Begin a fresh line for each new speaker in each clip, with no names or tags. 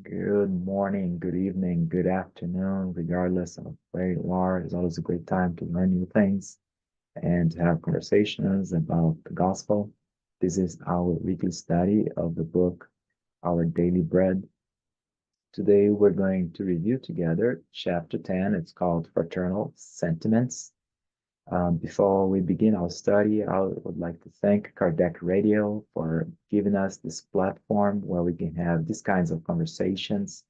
Good morning, good evening, good afternoon, regardless of where you are. It's always a great time to learn new things and to have conversations about the gospel. This is our weekly study of the book, Our Daily Bread. Today, we're going to review together chapter 10. It's called Fraternal Sentiments. Before we begin our study, I would like to thank Kardec Radio for giving us this platform where we can have these kinds of conversations.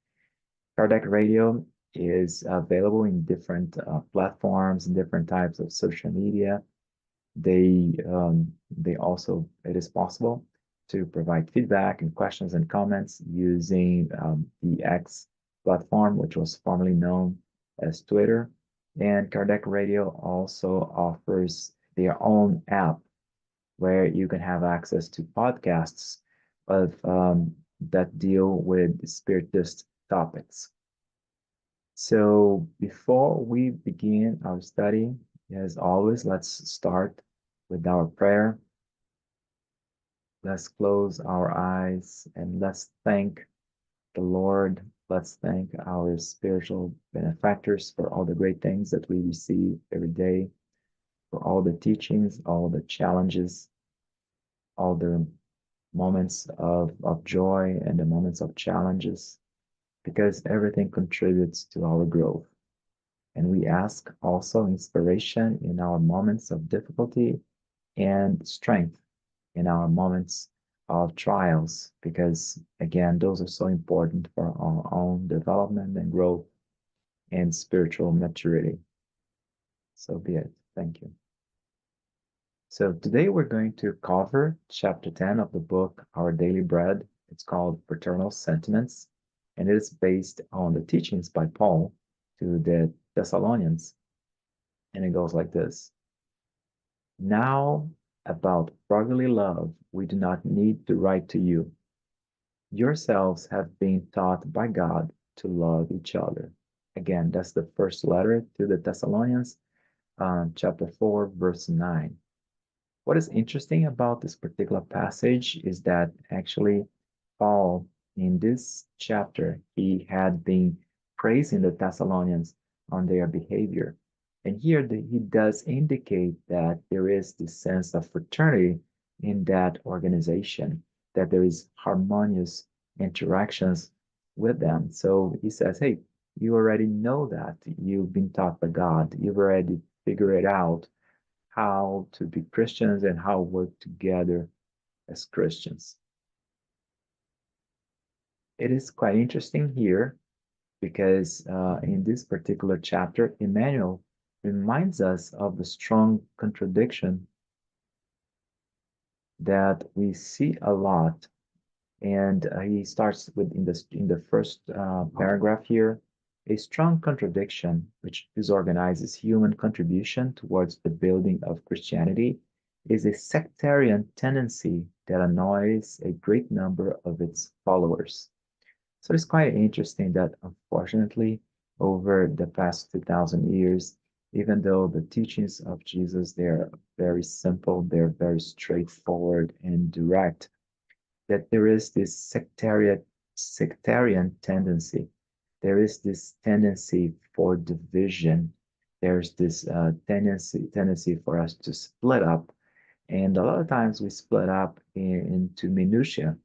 Kardec Radio is available in different platforms and different types of social media. They also it is possible to provide feedback and questions and comments using the X platform, which was formerly known as Twitter. And Kardec Radio also offers their own app where you can have access to podcasts that deal with spiritist topics. So before we begin our study, as always, let's start with our prayer. Let's close our eyes and let's thank the Lord. Let's thank our spiritual benefactors for all the great things that we receive every day, for all the teachings, all the challenges, all the moments of joy and the moments of challenges, because everything contributes to our growth. And we ask also inspiration in our moments of difficulty and strength in our moments of trials, because again, those are so important for our own development and growth and spiritual maturity. So be it. Thank you. So today we're going to cover chapter 10 of the book, Our Daily Bread. It's called Fraternal Sentiments, and it is based on the teachings by Paul to the Thessalonians. And it goes like this. Now, about brotherly love, we do not need to write to you. Yourselves have been taught by God to love each other. Again, that's the first letter to the Thessalonians, chapter 4, verse 9. What is interesting about this particular passage is that actually Paul, in this chapter, he had been praising the Thessalonians on their behavior. And here he does indicate that there is this sense of fraternity in that organization, that there is harmonious interactions with them. So he says, hey, you already know that. You've been taught by God. You've already figured it out how to be Christians and how to work together as Christians. It is quite interesting here because in this particular chapter, Emmanuel reminds us of the strong contradiction that we see a lot. And he starts with in the first paragraph here, a strong contradiction which disorganizes human contribution towards the building of Christianity is a sectarian tendency that annoys a great number of its followers. So it's quite interesting that unfortunately, over the past 2000 years, even though the teachings of Jesus, they're very simple, they're very straightforward and direct, that there is this sectarian tendency. There is this tendency for division. There's this tendency for us to split up, and a lot of times we split up into minutia,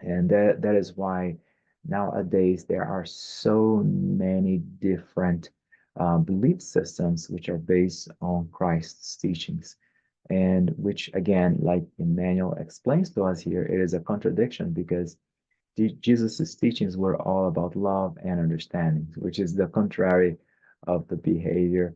and that is why nowadays there are so many different belief systems which are based on Christ's teachings, and which again, like Emmanuel explains to us here, it is a contradiction because Jesus' teachings were all about love and understanding, which is the contrary of the behavior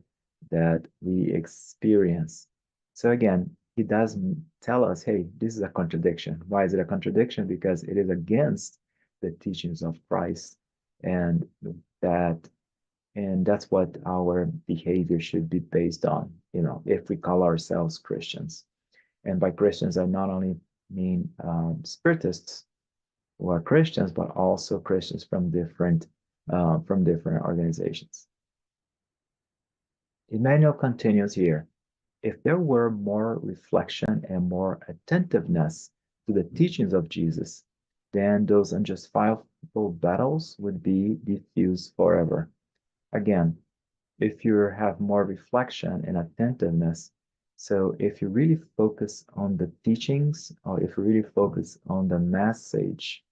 that we experience. So again, he does tell us, hey, this is a contradiction. Why is it a contradiction? Because it is against the teachings of Christ, and that and that's what our behavior should be based on, if we call ourselves Christians. And by Christians, I not only mean spiritists who are Christians, but also Christians from different organizations. Emmanuel continues here. If there were more reflection and more attentiveness to the teachings of Jesus, then those unjustifiable battles would be diffused forever. Again, if you have more reflection and attentiveness, so if you really focus on the teachings, or if you really focus on the message,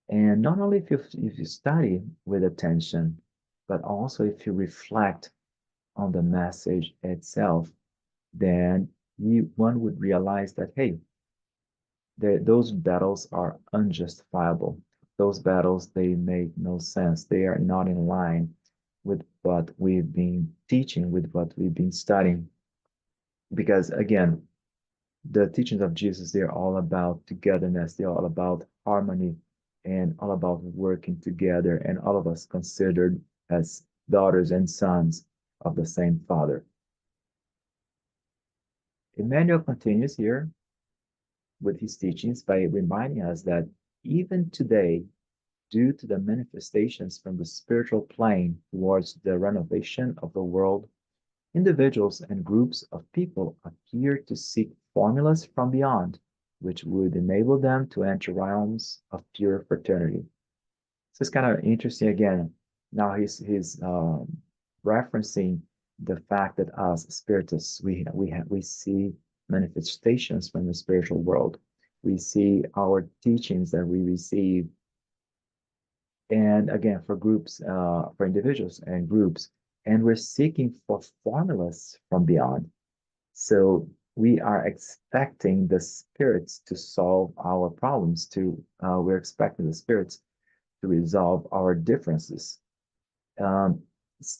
and not only if you study with attention, but also if you reflect on the message itself, then one would realize that, hey, those battles are unjustifiable. Those battles, they make no sense. They are not in line with what we've been teaching, with what we've been studying. Because again, the teachings of Jesus, they're all about togetherness, they're all about harmony, and all about working together, and all of us considered as daughters and sons of the same Father. Emmanuel continues here with his teachings by reminding us that even today, due to the manifestations from the spiritual plane towards the renovation of the world, individuals and groups of people appear to seek formulas from beyond, which would enable them to enter realms of pure fraternity. So it's kind of interesting again. Now he's referencing the fact that as spiritists we see manifestations from the spiritual world. We see our teachings that we receive, and again for groups, for individuals and groups, and we're seeking for formulas from beyond. So we are expecting the spirits to solve our problems. We're expecting the spirits to resolve our differences, um,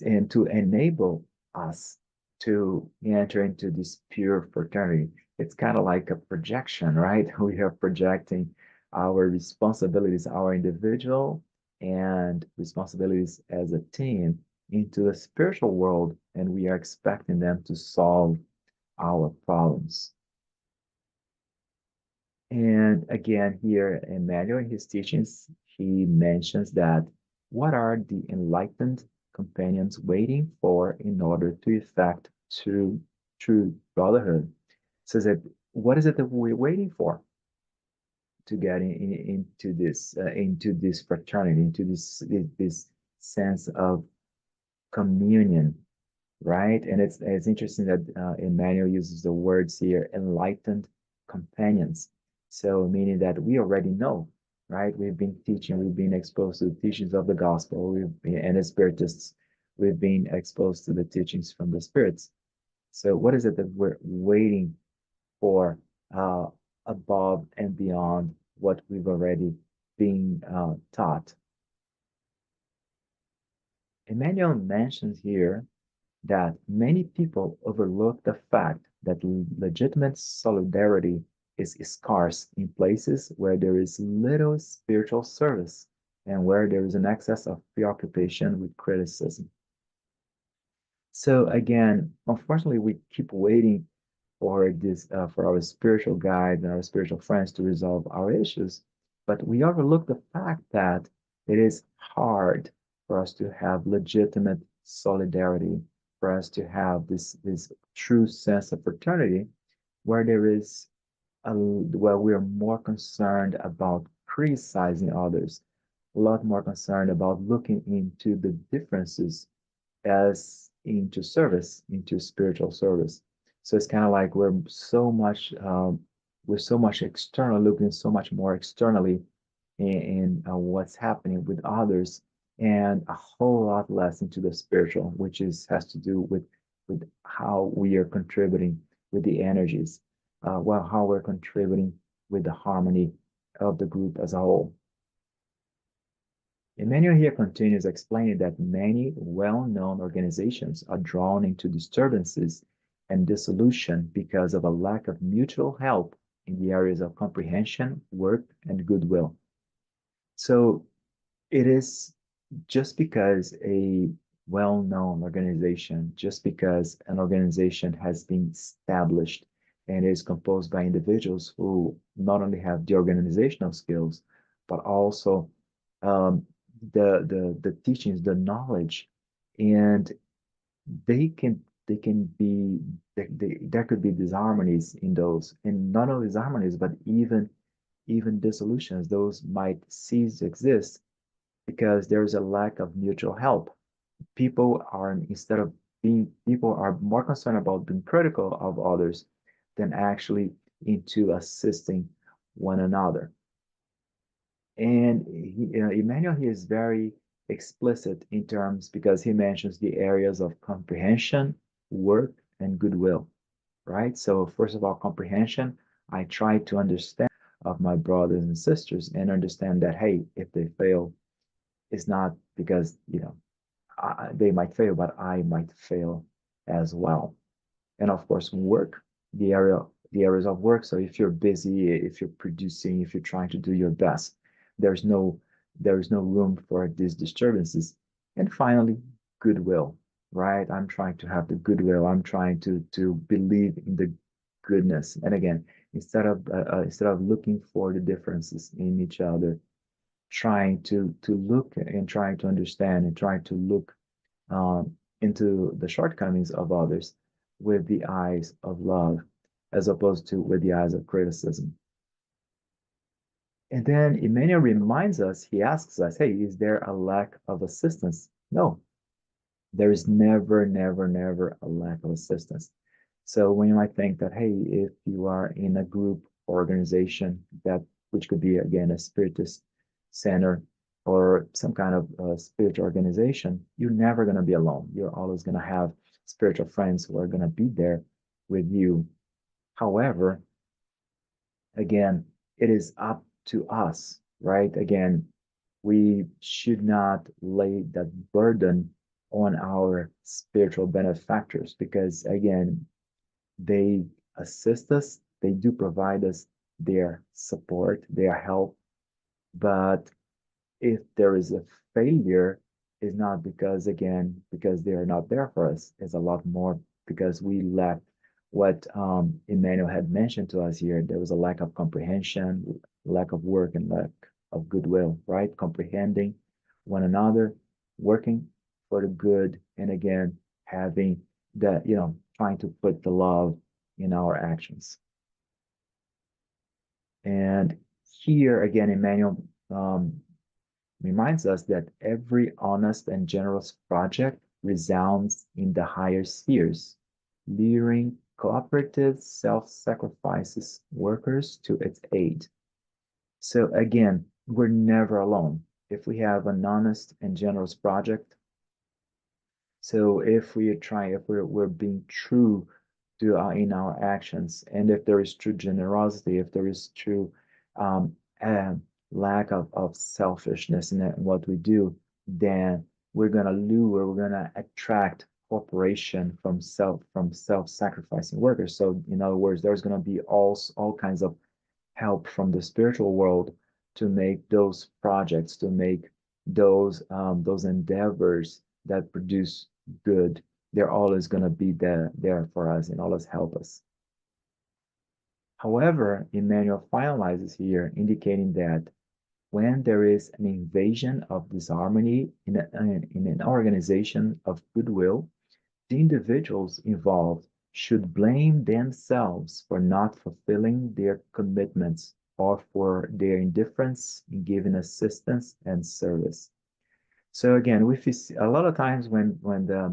and to enable us to enter into this pure fraternity. It's kind of like a projection, right? We are projecting our responsibilities, our individual and responsibilities as a team into the spiritual world, and we are expecting them to solve our problems. And again, here Emmanuel in his teachings, he mentions that what are the enlightened companions waiting for in order to effect true brotherhood? Says that what is it that we're waiting for to get into this fraternity, into this sense of communion, right? And it's interesting that Emmanuel uses the words here, enlightened companions. So meaning that we already know, right? We've been teaching, we've been exposed to the teachings of the gospel, and as spiritists, we've been exposed to the teachings from the spirits. So what is it that we're waiting for, uh, above and beyond what we've already been taught? Emmanuel mentions here that many people overlook the fact that legitimate solidarity is scarce in places where there is little spiritual service and where there is an excess of preoccupation with criticism. So again, unfortunately, we keep waiting for for our spiritual guides and our spiritual friends to resolve our issues, but we overlook the fact that it is hard for us to have legitimate solidarity, for us to have this true sense of fraternity, where there is where we are more concerned about criticizing others, a lot more concerned about looking into the differences as into service, into spiritual service. So it's kind of like we're so much external, looking so much more externally in what's happening with others, and a whole lot less into the spiritual, which is has to do with how we are contributing with the energies, well, how we're contributing with the harmony of the group as a whole. Emmanuel here continues explaining that many well-known organizations are drawn into disturbances and dissolution because of a lack of mutual help in the areas of comprehension, work, and goodwill. So it is just because a well-known organization, just because an organization has been established and is composed by individuals who not only have the organizational skills, but also um, the teachings, the knowledge, and they can be there could be disharmonies in those, and not only disharmonies, but even even dissolutions, those might cease to exist because there's a lack of mutual help. People are, instead of being, people are more concerned about being critical of others than actually into assisting one another. And Emmanuel here is very explicit in terms because he mentions the areas of comprehension, work, and goodwill, right? So first of all, comprehension, I try to understand of my brothers and sisters and understand that, hey, if they fail, it's not because, they might fail, but I might fail as well. And of course, work, the area, the areas of work. So if you're busy, if you're producing, if you're trying to do your best, there's no there's no room for these disturbances. And finally, goodwill, right? I'm trying to have the goodwill. I'm trying to believe in the goodness. And again, instead of looking for the differences in each other, trying to look and trying to understand and trying to look into the shortcomings of others with the eyes of love, as opposed to with the eyes of criticism. And then Emmanuel reminds us, he asks us, hey, is there a lack of assistance? No, there is never, never, never a lack of assistance. So when you might think that, hey, if you are in a group or organization that, which could be again a spiritist center or some kind of spiritual organization, you're never going to be alone. You're always going to have spiritual friends who are going to be there with you. However, again, it is up to us, right? Again, we should not lay that burden on our spiritual benefactors because, again, they assist us, they do provide us their support, their help. But if there is a failure, it's not because, again, because they are not there for us. It's a lot more because we lack what Emmanuel had mentioned to us here. There was a lack of comprehension, lack of work, and lack of goodwill, right? Comprehending one another, working for the good, and again, having that, trying to put the love in our actions. And here again, Emmanuel reminds us that every honest and generous project resounds in the higher spheres, luring cooperative self-sacrifices workers to its aid. So again, we're never alone. If we have an honest and generous project, so if we're being true to in our actions, and if there is true generosity, if there is true um, uh, lack of selfishness in what we do, then we're gonna lure, we're gonna attract cooperation from self-sacrificing workers. So in other words, there's gonna be all kinds of help from the spiritual world to make those projects, to make those endeavors that produce good. They're always going to be there for us and always help us. However, Emmanuel finalizes here, indicating that when there is an invasion of disharmony in an organization of goodwill, the individuals involved should blame themselves for not fulfilling their commitments or for their indifference in giving assistance and service. So again, we see a lot of times when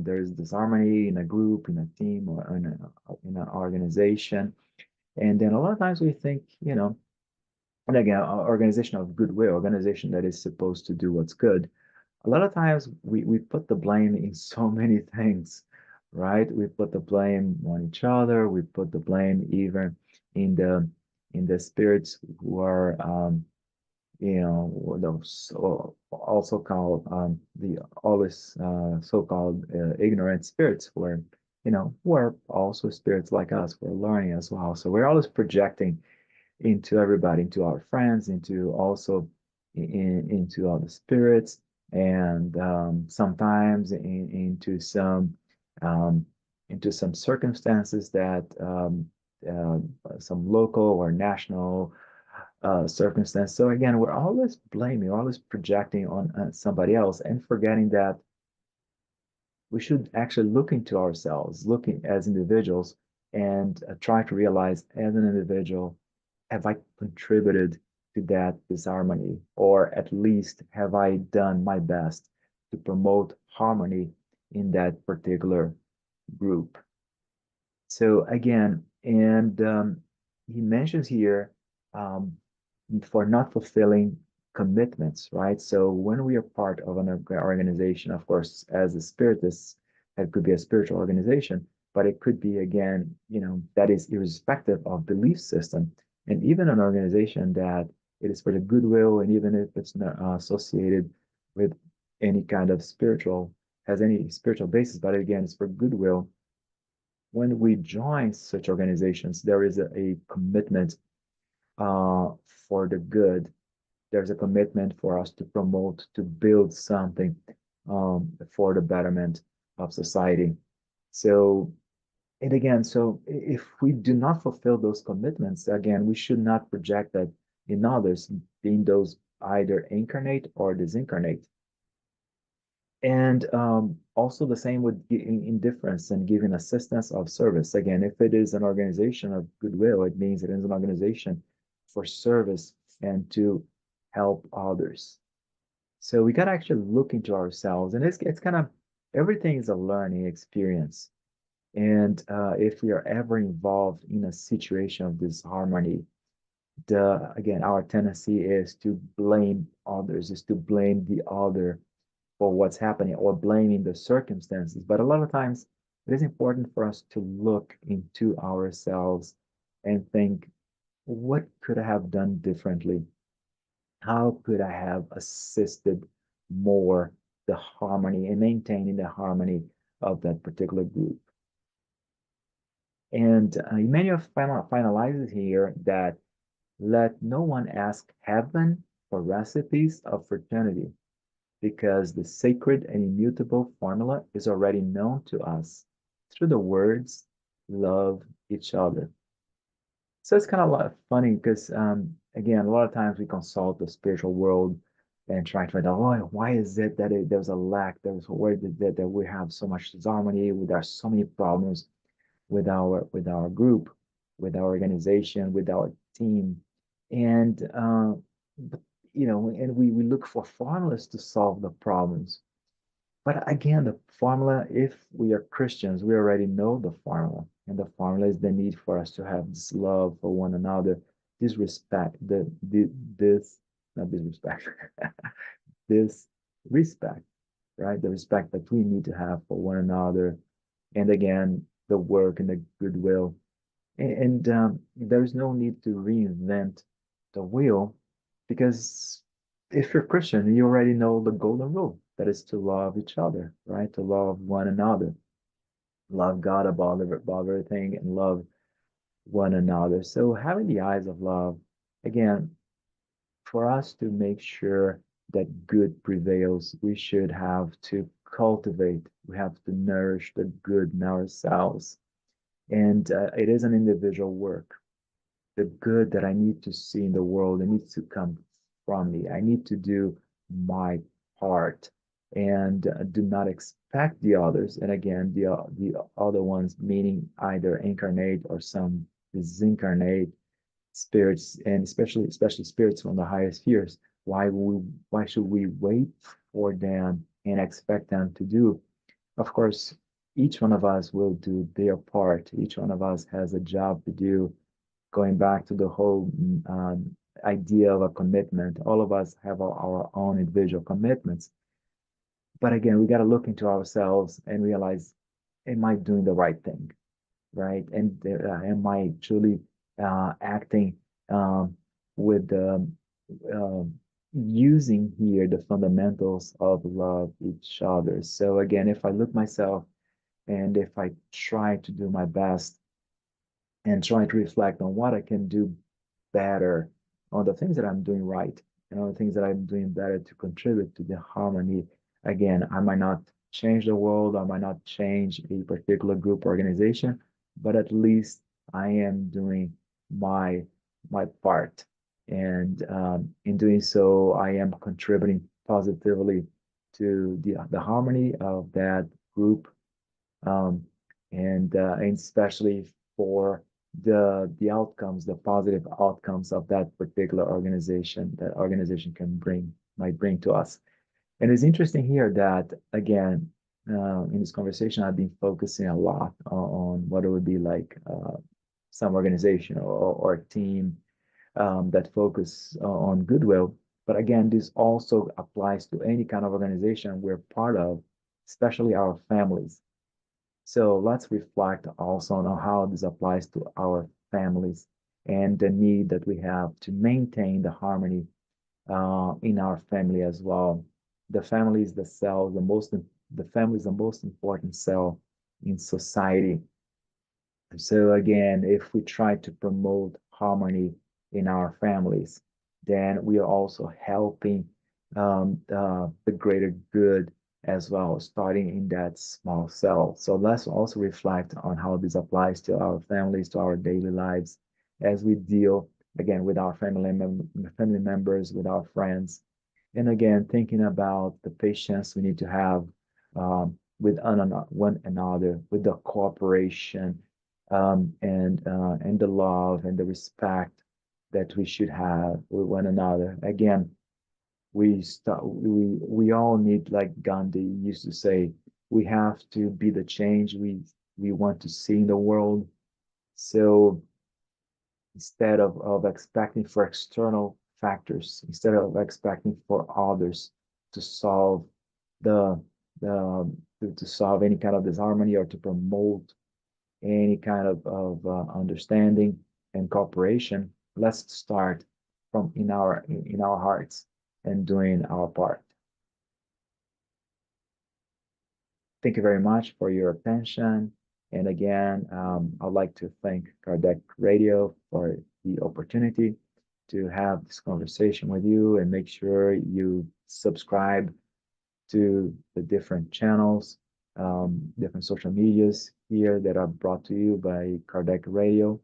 there is disharmony in a group, in a team, or in an organization, and then a lot of times we think, and again, an organization of goodwill, organization that is supposed to do what's good, a lot of times we put the blame in so many things, right? We put the blame on each other. We put the blame even in the spirits who are those also called the always so-called ignorant spirits who are also spirits like us. We're learning as well. So we're always projecting into everybody, into our friends, into also into all the spirits, and sometimes um, into some circumstances that some local or national circumstance. So again, we're always blaming, we're always projecting on somebody else, and forgetting that we should actually look into ourselves, looking as individuals, and try to realize as an individual, have I contributed to that disharmony, or at least have I done my best to promote harmony in that particular group? So again, and he mentions here um, for not fulfilling commitments, right? So when we are part of an organization, of course, as a spiritist, that could be a spiritual organization, but it could be again, that is irrespective of belief system, and even an organization that it is for the goodwill, and even if it's not associated with any kind of spiritual, has any spiritual basis, but again, it's for goodwill. When we join such organizations, there is a commitment uh, for the good. There's a commitment for us to promote, to build something for the betterment of society. So, and again, so if we do not fulfill those commitments, again, we should not project that in others, being those either incarnate or disincarnate. And also the same with indifference and giving assistance of service. Again, if it is an organization of goodwill, it means it is an organization for service and to help others. So we got to actually look into ourselves, and it's kind of everything is a learning experience. And if we are ever involved in a situation of disharmony, the again our tendency is to blame others, is to blame the other for what's happening or blaming the circumstances. But a lot of times it is important for us to look into ourselves and think, what could I have done differently? How could I have assisted more the harmony and maintaining the harmony of that particular group? And Emmanuel finalizes here that let no one ask heaven for recipes of fraternity, because the sacred and immutable formula is already known to us through the words, love each other. So it's kind of a lot funny because, again, a lot of times we consult the spiritual world and try to find out, oh, why is it that there's a lack, where that we have so much disharmony, there are so many problems with our group, with our organization, with our team, and and we look for formulas to solve the problems. But again, the formula, if we are Christians, we already know the formula. And the formula is the need for us to have this love for one another, this respect, this, not disrespect, this respect, right? The respect that we need to have for one another. And again, the work and the goodwill. And there's no need to reinvent the wheel, because if you're Christian, you already know the golden rule, that is to love each other, right? To love one another, love God above everything, and love one another. So having the eyes of love, again, for us to make sure that good prevails, we should have to cultivate, we have to nourish the good in ourselves. And it is an individual work. The good that I need to see in the world, it needs to come from me. I need to do my part, and do not expect the others. And again, the other ones, meaning either incarnate or some disincarnate spirits, and especially spirits from the higher spheres. Why should we wait for them and expect them to do? Of course, each one of us will do their part. Each one of us has a job to do. Going back to the whole idea of a commitment, all of us have our own individual commitments. But again, we got to look into ourselves and realize, am I doing the right thing, right? And am I truly acting um, with uh, using here the fundamentals of love each other? So again, if I look myself, and if I try to do my best and try to reflect on what I can do better, on the things that I'm doing right, and on the things that I'm doing better to contribute to the harmony. Again, I might not change the world, I might not change a particular group organization, but at least I am doing my part. And in doing so, I am contributing positively to the harmony of that group, um, and especially for the outcomes, the positive outcomes of that particular organization that organization can bring might bring to us. And it's interesting here that again, in this conversation, I've been focusing a lot on what it would be like some organization or team that focus on goodwill. But again, this also applies to any kind of organization we're part of, especially our families. So let's reflect also on how this applies to our families and the need that we have to maintain the harmony in our family as well. The family is the cell, the family is the most important cell in society. So again, if we try to promote harmony in our families, then we are also helping the greater good as well, starting in that small cell. So let's also reflect on how this applies to our families, to our daily lives, as we deal again with our family members, with our friends, and again thinking about the patience we need to have with one another, with the cooperation and the love and the respect that we should have with one another. Again, we all need, like Gandhi used to say, we have to be the change we want to see in the world. So instead of expecting for external factors, instead of expecting for others to solve the to solve any kind of disharmony or to promote any kind of understanding and cooperation, let's start from in our hearts and doing our part. Thank you very much for your attention. And again, I'd like to thank Kardec Radio for the opportunity to have this conversation with you, and make sure you subscribe to the different channels, different social medias here that are brought to you by Kardec Radio,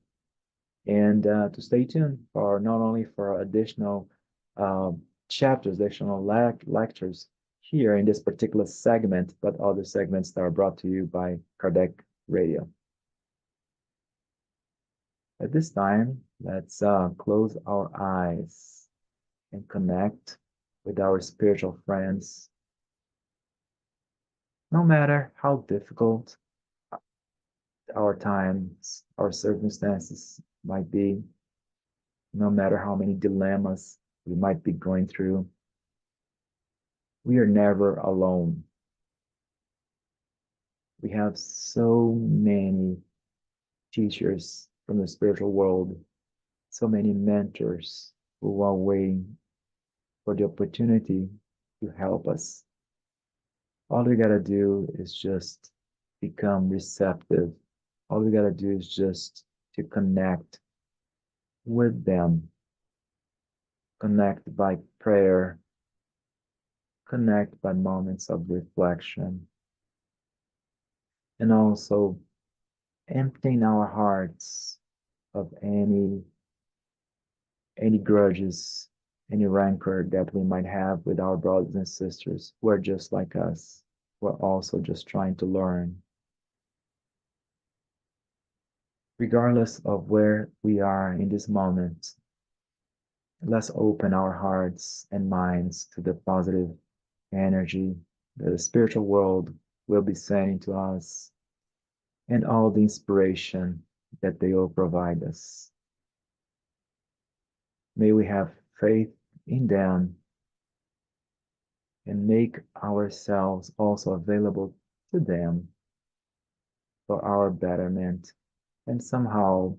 and to stay tuned for not only for additional uh, chapters, additional lectures here in this particular segment, but other segments that are brought to you by Kardec Radio. At this time, let's close our eyes and connect with our spiritual friends. No matter how difficult our times, our circumstances might be, no matter how many dilemmas we might be going through, we are never alone. We have so many teachers from the spiritual world, so many mentors who are waiting for the opportunity to help us. All we gotta do is just become receptive. All we gotta do is just to connect with them, connect by prayer, connect by moments of reflection, and also emptying our hearts of any grudges, any rancor that we might have with our brothers and sisters who are just like us, who are also just trying to learn. Regardless of where we are in this moment, let's open our hearts and minds to the positive energy that the spiritual world will be sending to us and all the inspiration that they will provide us. May we have faith in them and make ourselves also available to them for our betterment and somehow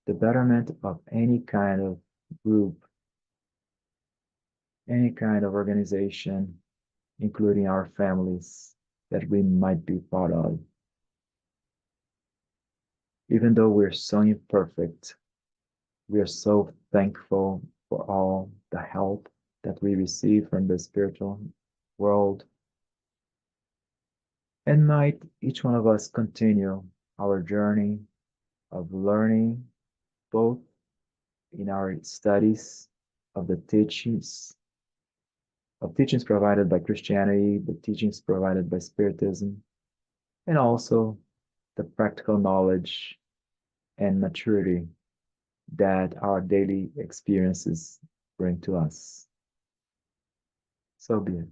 the betterment of any kind of group, any kind of organization, including our families that we might be part of. Even though we're so imperfect, we are so thankful for all the help that we receive from the spiritual world. And might each one of us continue our journey of learning, both in our studies of the teachings provided by Christianity, the teachings provided by Spiritism, and also the practical knowledge and maturity that our daily experiences bring to us. So be it.